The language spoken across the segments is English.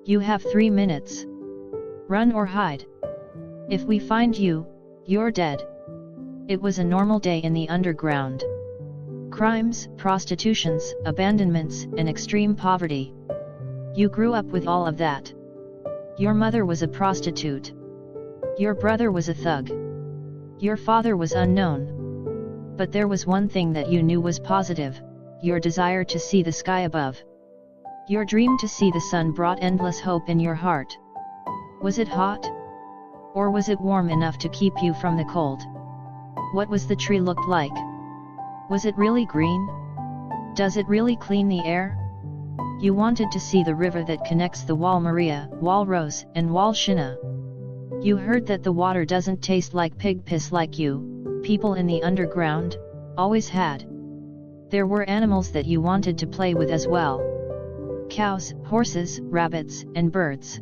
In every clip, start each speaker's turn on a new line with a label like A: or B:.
A: You have 3 minutes. Run or hide. If we find you, you're dead. It was a normal day in the underground. Crimes, prostitutions, abandonments, and extreme poverty. You grew up with all of that. Your mother was a prostitute. Your brother was a thug. Your father was unknown. But there was one thing that you knew was positive: your desire to see the sky above. Your dream to see the sun brought endless hope in your heart. Was it hot? Or was it warm enough to keep you from the cold? What was the tree look like? Was it really green? Does it really clean the air? You wanted to see the river that connects the Wall Maria, Wall Rose, and Wall Shina. You heard that the water doesn't taste like pig piss like you, people in the underground, always had. There were animals that you wanted to play with as well. Cows, horses, rabbits, and birds.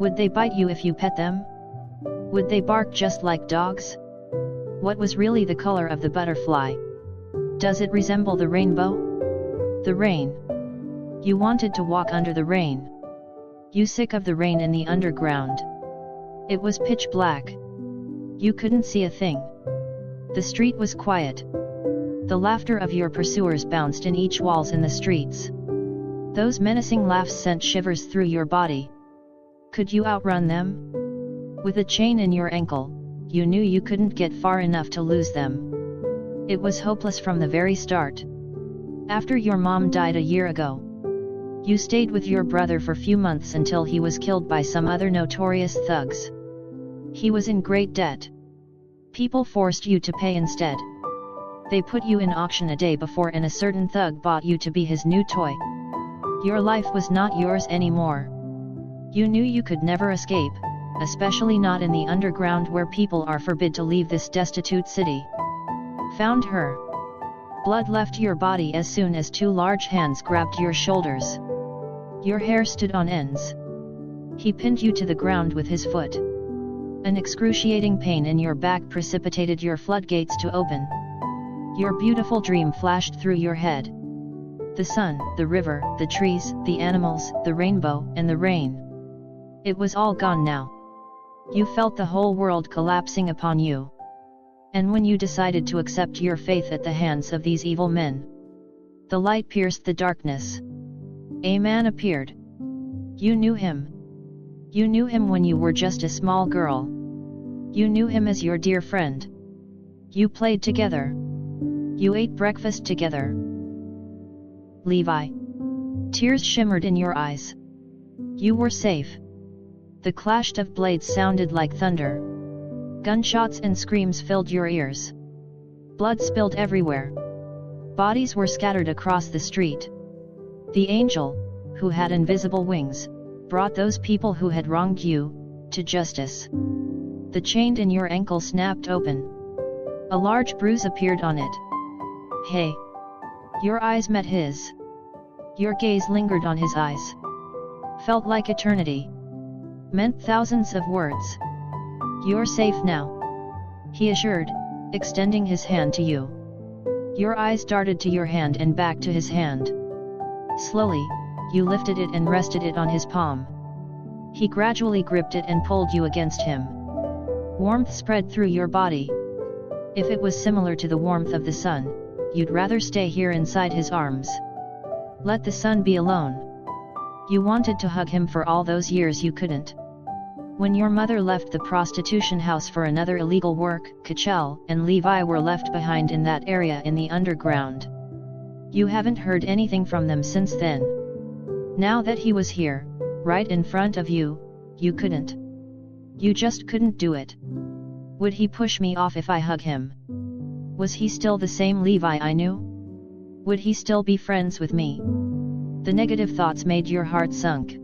A: Would they bite you if you pet them? Would they bark just like dogs? What was really the color of the butterfly? Does it resemble the rainbow? The rain. You wanted to walk under the rain. You sick of the rain in the underground. It was pitch black. You couldn't see a thing. The street was quiet. The laughter of your pursuers bounced in each walls in the streets. Those menacing laughs sent shivers through your body. Could you outrun them? With a chain in your ankle, you knew you couldn't get far enough to lose them. It was hopeless from the very start. After your mom died a year ago, you stayed with your brother for few months until he was killed by some other notorious thugs. He was in great debt. People forced you to pay instead. They put you in auction a day before, and a certain thug bought you to be his new toy. Your life was not yours anymore. You knew you could never escape, especially not in the underground where people are forbid to leave this destitute city. Found her. Blood left your body as soon as 2 large hands grabbed your shoulders. Your hair stood on ends. He pinned you to the ground with his foot. An excruciating pain in your back precipitated your floodgates to open. Your beautiful dream flashed through your head. The sun, the river, the trees, the animals, the rainbow, and the rain. It was all gone now. You felt the whole world collapsing upon you. And when you decided to accept your fate at the hands of these evil men, the light pierced the darkness. A man appeared. You knew him. You knew him when you were just a small girl. You knew him as your dear friend. You played together. You ate breakfast together. Levi. Tears shimmered in your eyes. You were safe. The clash of blades sounded like thunder. Gunshots and screams filled your ears. Blood spilled everywhere. Bodies were scattered across the street. The angel, who had invisible wings, brought those people who had wronged you to justice. The chain in your ankle snapped open. A large bruise appeared on it. Hey! Your eyes met his. Your gaze lingered on his eyes. Felt like eternity. Meant thousands of words. You're safe now, he assured, extending his hand to you. Your eyes darted to your hand and back to his hand. Slowly, you lifted it and rested it on his palm. He gradually gripped it and pulled you against him. Warmth spread through your body. If it was similar to the warmth of the sun, you'd rather stay here inside his arms. Let the sun be alone. You wanted to hug him for all those years you couldn't. When your mother left the prostitution house for another illegal work, Kachel and Levi were left behind in that area in the underground. You haven't heard anything from them since then. Now that he was here, right in front of you, you couldn't. You just couldn't do it. Would he push me off if I hug him? Was he still the same Levi I knew? Would he still be friends with me? The negative thoughts made your heart sunk.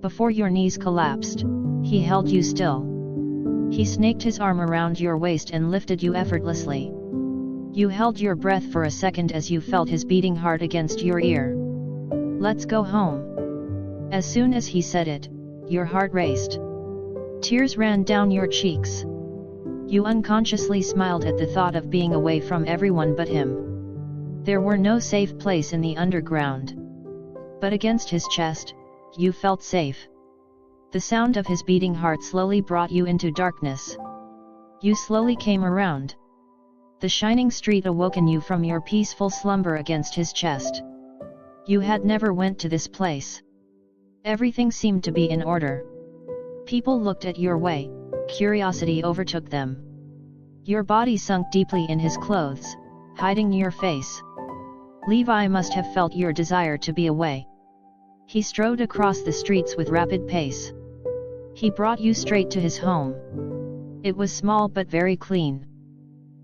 A: Before your knees collapsed, he held you still. He snaked his arm around your waist and lifted you effortlessly. You held your breath for a second as you felt his beating heart against your ear. Let's go home. As soon as he said it, your heart raced. Tears ran down your cheeks. You unconsciously smiled at the thought of being away from everyone but him. There were no safe place in the underground. But against his chest, you felt safe. The sound of his beating heart slowly brought you into darkness. You slowly came around. The shining street awoken you from your peaceful slumber against his chest. You had never went to this place. Everything seemed to be in order. People looked at your way, curiosity overtook them. Your body sunk deeply in his clothes, hiding your face. Levi must have felt your desire to be away. He strode across the streets with rapid pace. He brought you straight to his home. It was small but very clean.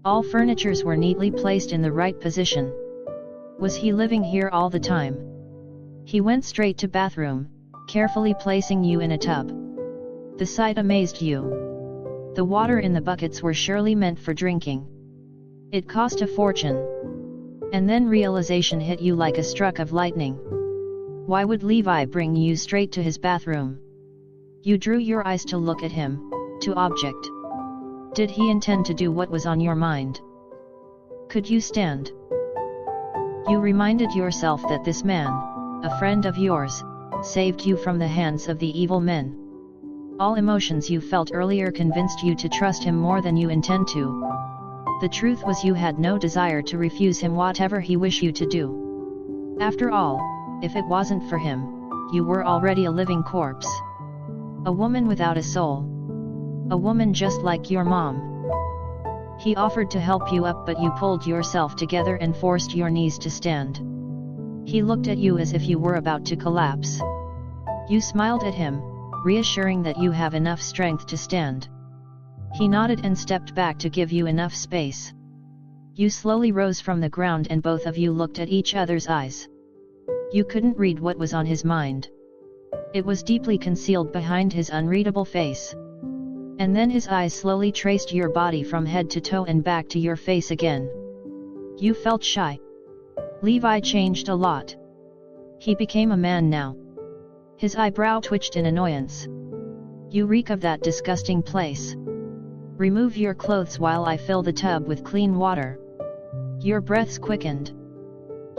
A: All furnitures were neatly placed in the right position. Was he living here all the time? He went straight to bathroom, carefully placing you in a tub. The sight amazed you. The water in the buckets were surely meant for drinking. It cost a fortune. And then realization hit you like a struck of lightning. Why would Levi bring you straight to his bathroom? You drew your eyes to look at him, to object. Did he intend to do what was on your mind? Could you stand? You reminded yourself that this man, a friend of yours, saved you from the hands of the evil men. All emotions you felt earlier convinced you to trust him more than you intend to. The truth was you had no desire to refuse him whatever he wished you to do. After all, if it wasn't for him, you were already a living corpse. A woman without a soul. A woman just like your mom. He offered to help you up, but you pulled yourself together and forced your knees to stand. He looked at you as if you were about to collapse. You smiled at him, reassuring that you have enough strength to stand. He nodded and stepped back to give you enough space. You slowly rose from the ground and both of you looked at each other's eyes. You couldn't read what was on his mind. It was deeply concealed behind his unreadable face. And then his eyes slowly traced your body from head to toe and back to your face again. You felt shy. Levi changed a lot. He became a man now. His eyebrow twitched in annoyance. You reek of that disgusting place. Remove your clothes while I fill the tub with clean water. Your breaths quickened.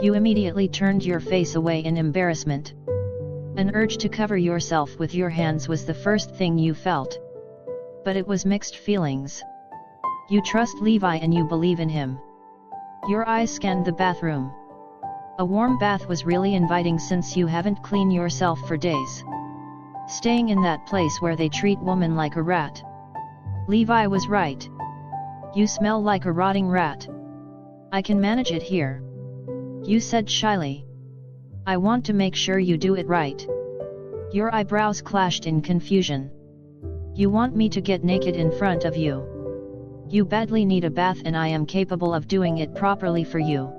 A: You immediately turned your face away in embarrassment. An urge to cover yourself with your hands was the first thing you felt. But it was mixed feelings. You trust Levi and you believe in him. Your eyes scanned the bathroom. A warm bath was really inviting since you haven't cleaned yourself for days. Staying in that place where they treat women like a rat. Levi was right. You smell like a rotting rat. I can manage it here. You said shyly. I want to make sure you do it right. Your eyebrows clashed in confusion. You want me to get naked in front of you. You badly need a bath and I am capable of doing it properly for you.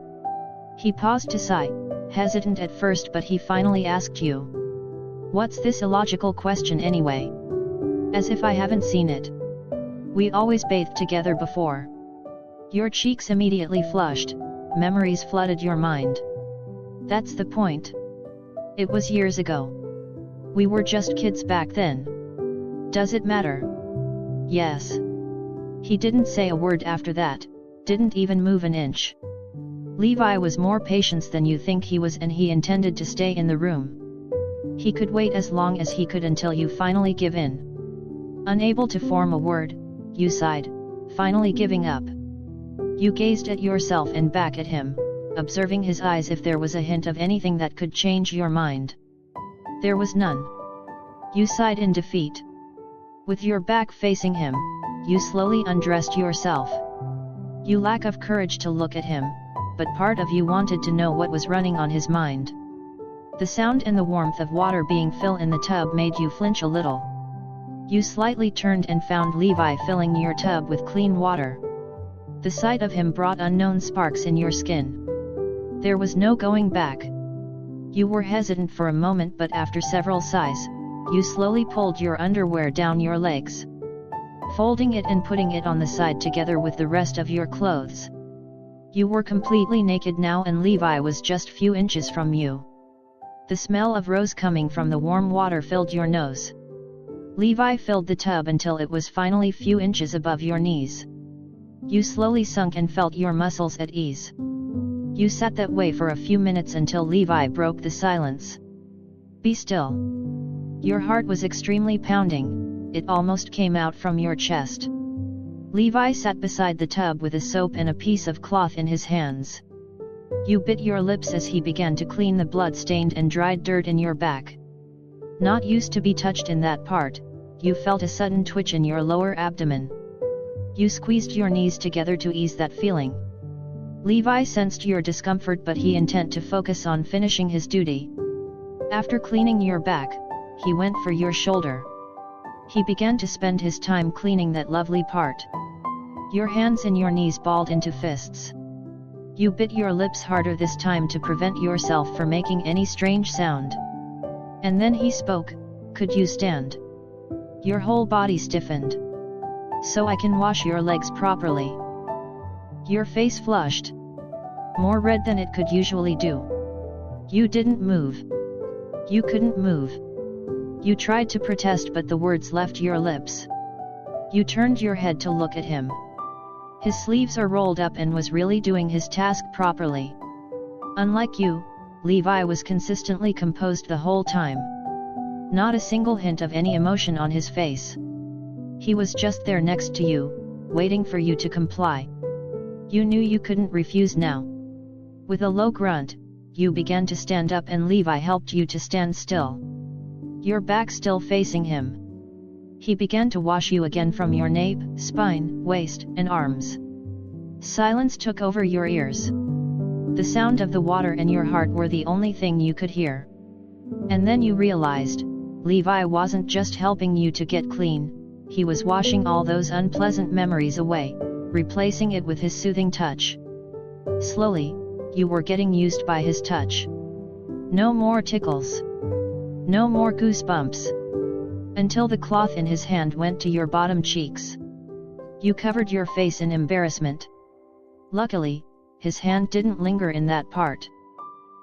A: He paused to sigh, hesitant at first, but he finally asked you. What's this illogical question anyway? As if I haven't seen it. We always bathed together before. Your cheeks immediately flushed, memories flooded your mind. That's the point. It was years ago. We were just kids back then. Does it matter? Yes. He didn't say a word after that, didn't even move an inch. Levi was more patient than you think he was, and he intended to stay in the room. He could wait as long as he could until you finally give in. Unable to form a word, you sighed, finally giving up. You gazed at yourself and back at him, observing his eyes if there was a hint of anything that could change your mind. There was none. You sighed in defeat. With your back facing him, you slowly undressed yourself. You lack of courage to look at him, but part of you wanted to know what was running on his mind. The sound and the warmth of water being filled in the tub made you flinch a little. You slightly turned and found Levi filling your tub with clean water. The sight of him brought unknown sparks in your skin. There was no going back. You were hesitant for a moment, but after several sighs, you slowly pulled your underwear down your legs, folding it and putting it on the side together with the rest of your clothes. You were completely naked now, and Levi was just few inches from you. The smell of rose coming from the warm water filled your nose. Levi filled the tub until it was finally few inches above your knees. You slowly sunk and felt your muscles at ease. You sat that way for a few minutes until Levi broke the silence. Be still. Your heart was extremely pounding, it almost came out from your chest. Levi sat beside the tub with a soap and a piece of cloth in his hands. You bit your lips as he began to clean the blood-stained and dried dirt in your back. Not used to be touched in that part, you felt a sudden twitch in your lower abdomen. You squeezed your knees together to ease that feeling. Levi sensed your discomfort, but he intent to focus on finishing his duty. After cleaning your back, he went for your shoulder. He began to spend his time cleaning that lovely part. Your hands and your knees balled into fists. You bit your lips harder this time to prevent yourself from making any strange sound. And then he spoke, "Could you stand?" Your whole body stiffened. "So I can wash your legs properly." Your face flushed. More red than it could usually do. You didn't move. You couldn't move. You tried to protest, but the words left your lips. You turned your head to look at him. His sleeves are rolled up and was really doing his task properly. Unlike you, Levi was consistently composed the whole time. Not a single hint of any emotion on his face. He was just there next to you, waiting for you to comply. You knew you couldn't refuse now. With a low grunt, you began to stand up and Levi helped you to stand still. Your back still facing him. He began to wash you again from your nape, spine, waist, and arms. Silence took over your ears. The sound of the water and your heart were the only thing you could hear. And then you realized, Levi wasn't just helping you to get clean, he was washing all those unpleasant memories away, replacing it with his soothing touch. Slowly, you were getting used by his touch. No more tickles. No more goosebumps. Until the cloth in his hand went to your bottom cheeks. You covered your face in embarrassment. Luckily, his hand didn't linger in that part.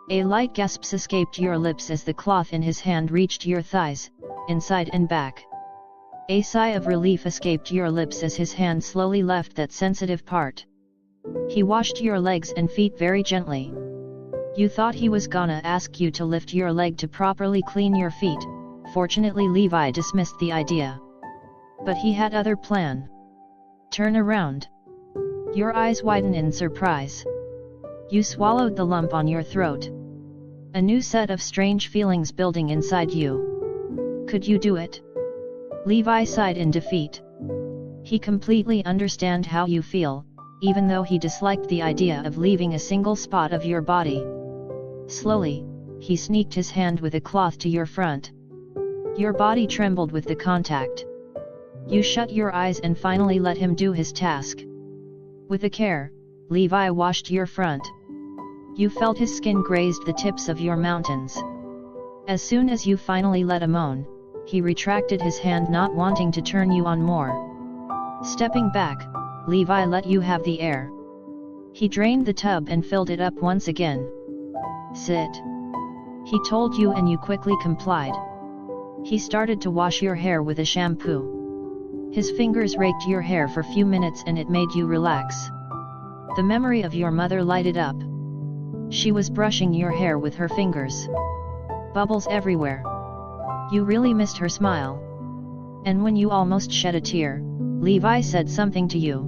A: A light gasp escaped your lips as the cloth in his hand reached your thighs, inside and back. A sigh of relief escaped your lips as his hand slowly left that sensitive part. He washed your legs and feet very gently. You thought he was gonna ask you to lift your leg to properly clean your feet. Fortunately, Levi dismissed the idea. But he had other plan. Turn around. Your eyes widened in surprise. You swallowed the lump on your throat. A new set of strange feelings building inside you. Could you do it? Levi sighed in defeat. He completely understood how you feel, even though he disliked the idea of leaving a single spot of your body. Slowly, he sneaked his hand with a cloth to your front. Your body trembled with the contact. You shut your eyes and finally let him do his task. With a care, Levi washed your front. You felt his skin grazed the tips of your mountains. As soon as you finally let him moan, he retracted his hand, not wanting to turn you on more. Stepping back, Levi let you have the air. He drained the tub and filled it up once again. Sit. He told you and you quickly complied. He started to wash your hair with a shampoo. His fingers raked your hair for a few minutes and it made you relax. The memory of your mother lighted up. She was brushing your hair with her fingers. Bubbles everywhere. You really missed her smile. And when you almost shed a tear, Levi said something to you.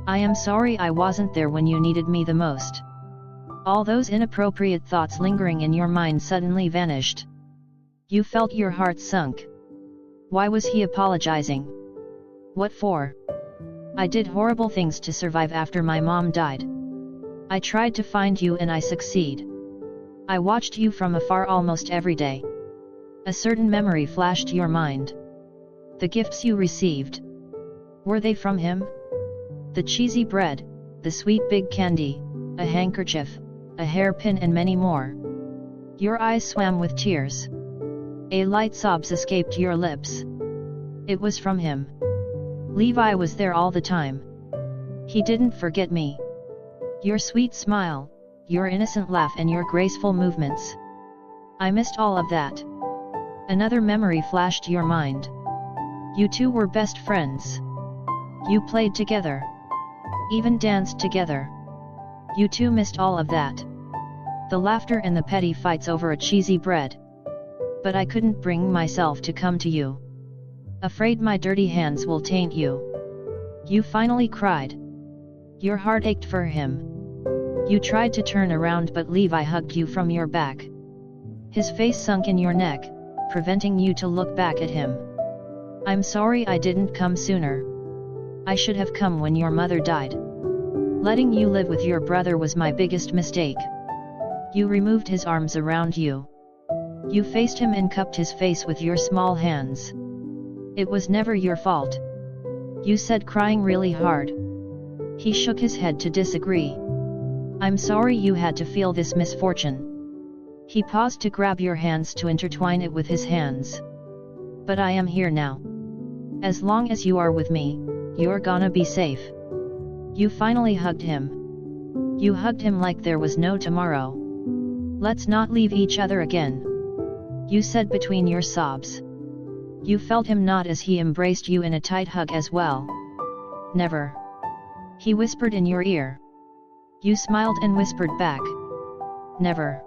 A: "I am sorry I wasn't there when you needed me the most." All those inappropriate thoughts lingering in your mind suddenly vanished. You felt your heart sunk. Why was he apologizing? What for? "I did horrible things to survive after my mom died. I tried to find you and I succeed. I watched you from afar almost every day." A certain memory flashed your mind. The gifts you received. Were they from him? The cheesy bread, the sweet big candy, a handkerchief, a hairpin and many more. Your eyes swam with tears. A light sobs escaped your lips. It was from him. Levi was there all the time. He didn't forget me. Your sweet smile, your innocent laugh and your graceful movements. I missed all of that. Another memory flashed your mind. You two were best friends. You played together. Even danced together. You two missed all of that. The laughter and the petty fights over a cheesy bread. But I couldn't bring myself to come to you. Afraid my dirty hands will taint you. You finally cried. Your heart ached for him. You tried to turn around, but Levi hugged you from your back. His face sunk in your neck, preventing you to look back at him. I'm sorry I didn't come sooner. I should have come when your mother died. Letting you live with your brother was my biggest mistake. You removed his arms around you. You faced him and cupped his face with your small hands. It was never your fault. You said, crying really hard. He shook his head to disagree. I'm sorry you had to feel this misfortune. He paused to grab your hands to intertwine it with his hands. But I am here now. As long as you are with me, you're gonna be safe. You finally hugged him. You hugged him like there was no tomorrow. Let's not leave each other again. You said between your sobs. You felt him nod as he embraced you in a tight hug as well. Never. He whispered in your ear. You smiled and whispered back. Never.